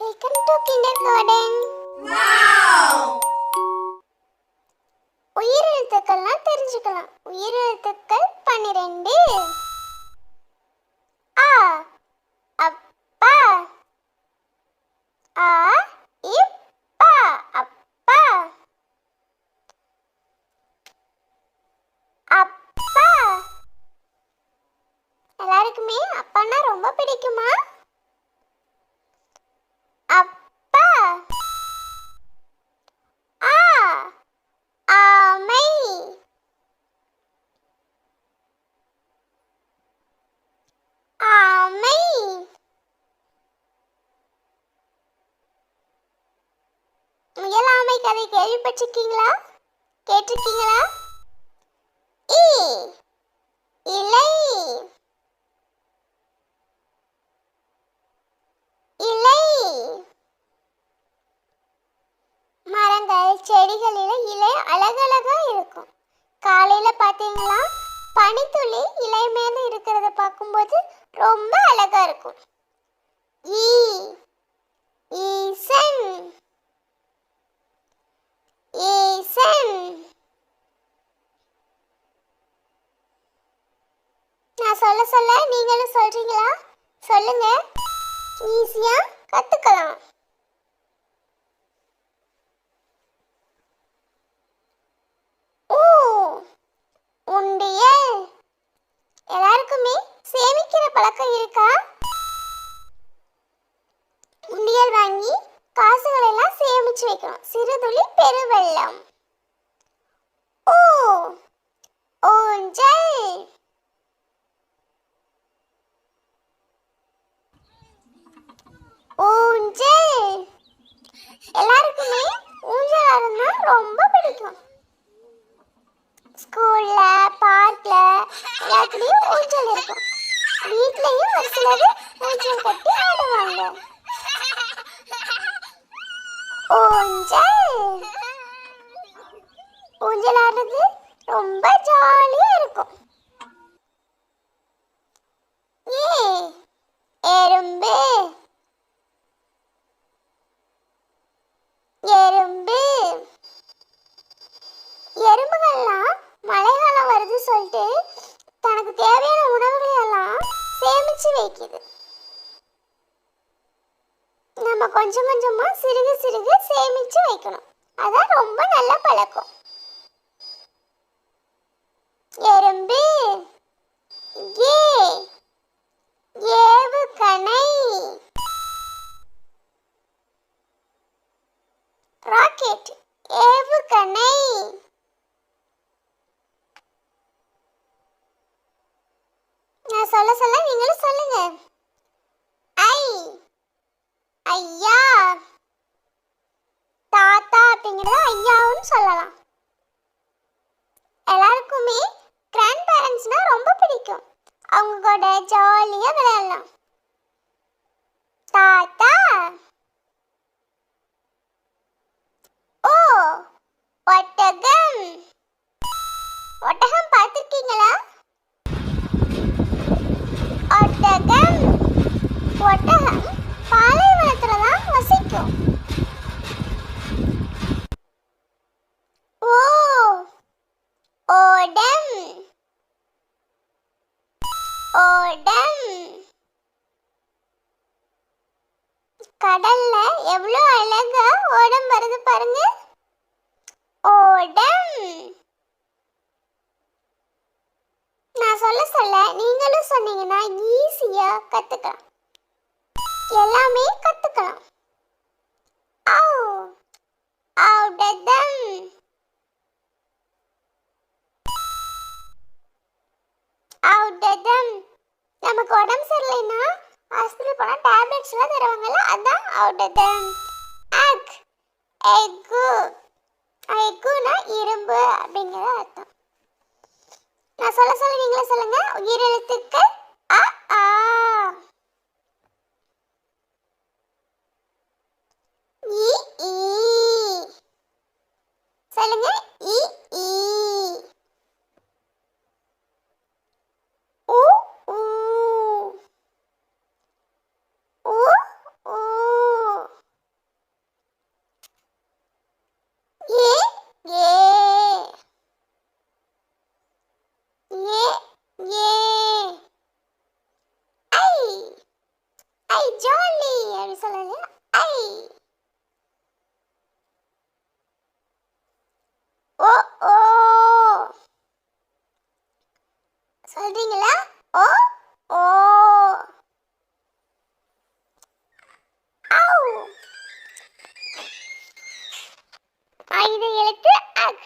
Welcome to kindergarten. Wow! உயிரெழுத்துக்கள்லாம் தெரிஞ்சுக்கலாம். உயிரெழுத்துக்கள் 12. ஆ அப்பா. ஆ இப்பா அப்பா. அப்பா. எல்லாருக்குமே அப்பான்னா ரொம்ப பிடிக்குமா? அப்பா. ஆ ஆமை. ஆமை. முயல் ஆமை கதை கேள்விப்பட்டிருக்கீங்களா? கேட்டிருக்கீங்களா? இ இலை. இலை. மரங்கள் செடிகளில இலை அழகழகா இருக்கும். காலையில பாத்தீங்களா, பனித்துளி இலை மேல இருக்கிறத பார்க்கும்போது ரொம்ப அழகா இருக்கும். ஈ ஈசன். ஈசன். நான் சொல்ல சொல்ல நீங்களும் சொல்றீங்களா? சொல்லுங்க, ஈஸியா கத்துக்கலாம். உண்டியல். எல்லாருக்குமே சேமிக்கிற பழக்கம் இருக்கா? உண்டியல் வாங்கி காசுகளை எல்லாம் சேமிச்சு வைக்கணும். சிறுதுளி பெருவெள்ளம். ஊ ஊஞ்சல். ஊஞ்சல். எல்லாருக்குமே ஊஞ்சல் ஆடுனா ரொம்ப பிடிக்கும். ஸ்கூல்ல, பார்க்ல எல்லாத்துலயும் ஊஞ்சல் இருக்கும். வீட்லயும் ஒரு சிலர் ஊஞ்சல் கட்டி ஆடுவாங்க. ஊஞ்சல். ஊஞ்சல் ஆடுறது ரொம்ப ஜாலியா இருக்கும். எறும்பு. எறும்பு. எறும்புகள்லாம் மழைக்காலம் வருது சொல்லிட்டு தனக்கு தேவையான உணவுகளை எல்லாம் சேமிச்சு வைக்குது. நம்ம கொஞ்சம் கொஞ்சமா சிறுக சிறுக சேமிச்சு வைக்கணும். அதான் ரொம்ப நல்ல பழக்கம். எறும்பு. ஏ ஏவுகணை. ராக்கெட். ஏவுகணை. நான் சொல்ல சொல்ல நீங்களும் சொல்லுங்க. ஐ ஐயா. தாத்தா அப்படிங்கிறத ஐயாவும் சொல்லலாம். எல்லாருக்குமே கிராண்ட் பேரண்ட்ஸ்னா ரொம்ப பிடிக்கும். அவங்க கூட ஜாலியா விளையாடலாம். தாத்தா. ஓ ஒட்டகம். ஒட்டகம் பார்த்திருக்கீங்களா? ஒட்டகம். ஒட்டகம் பாலைவனத்துல தான் வசிக்கும். ஓ ஓடம். ஓடம். கடல்ல எவ்வளவு அழகா ஓடம் வருது பாருங்க. ஓடம். நான் சொல்ல சொல்ல நீங்களும் சொன்னீங்கன்னா ஈஸியா கத்துக்கலாம். எல்லாமே கத்துக்கலாம். ஔடதம். ஔடதம். நமக்கு உடம்பு சரியில்லைன்னா ஹாஸ்பிட்டல் போனா டேப்லெட்ஸ் எல்லாம் தருவாங்கல்ல, அதான் ஔடதம். Egg egg. எக்குனா இரும்பு அப்படிங்கிற அர்த்தம். நான் சொல்ல சொல்ல நீங்களே சொல்லுங்க. உயிரெழுத்துக்கள் அ ஆ. இ ஈ. சொல்லுங்க. இ ஈ. உ ஊ. உ ஊ. ஓ ஓ சொல்றீங்களா? ஓ ஓ ஆவ். இது எழுத்து அக்.